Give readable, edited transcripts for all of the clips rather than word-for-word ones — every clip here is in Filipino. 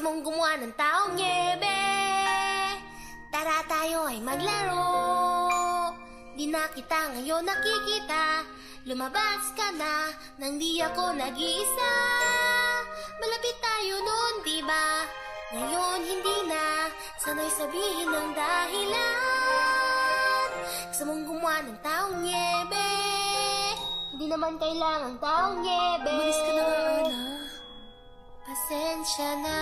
mong gumawa ng taong nyebe. Tara tayo ay maglaro. Di na kita ngayon nakikita. Lumabas ka na nang di ako nag-iisa. Malapit tayo noon, diba? Ngayon hindi na. Sana'y sabihin ng dahilan. Gusto mong gumawa ng taong nyebe. Hindi naman kailangang taong nyebe. Umalis ka na nga, Ana. Pasensya na.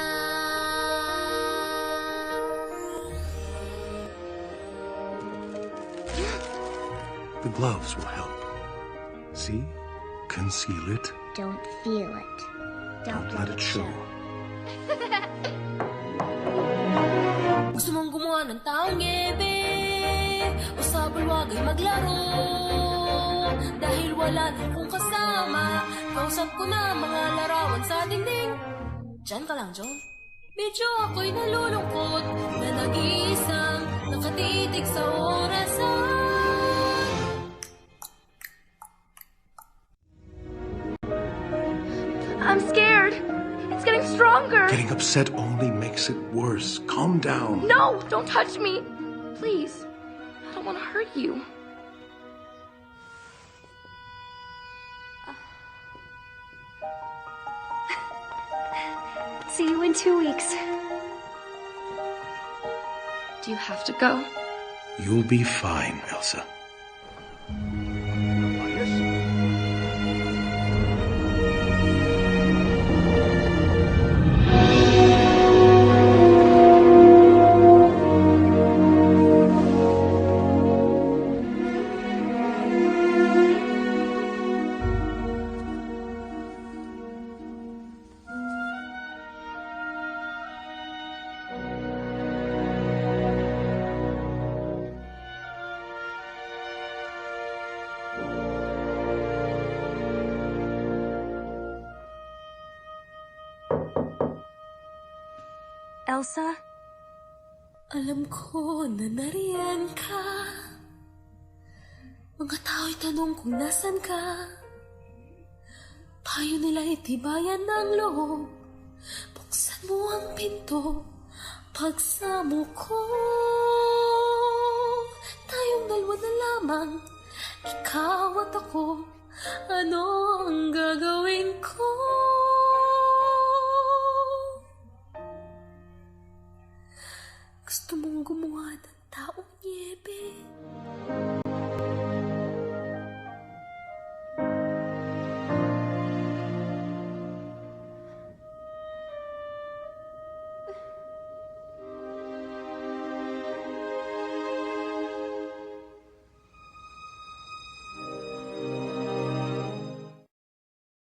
The gloves will help. See? Conceal it. Don't feel it. Don't let it show. Gusto mong gumawa ng taong nyebe. O sa bulwag ay maglaro. Dahil wala na akong kasama. Kausap ko na mga larawan sa dingding. Diyan ka lang, John. Medyo ako'y nalulungkot na nag-iisang nakatitig sa orasan. I'm scared. It's getting stronger. Getting upset only makes it worse. Calm down. No, don't touch me. Please. I don't want to hurt you. See you in 2 weeks. Do you have to go? You'll be fine, Elsa. Elsa? Alam ko na nariyan ka. Mga tao'y tanong kung nasan ka. Payo nila'y tibayan ng loob. Buksan mo ang pinto. Pagsamo ko. Tayong dalawa na lamang. Ikaw at ako. Ano ang gagawin ko? Gusto mong gumawa ng taong nyebe.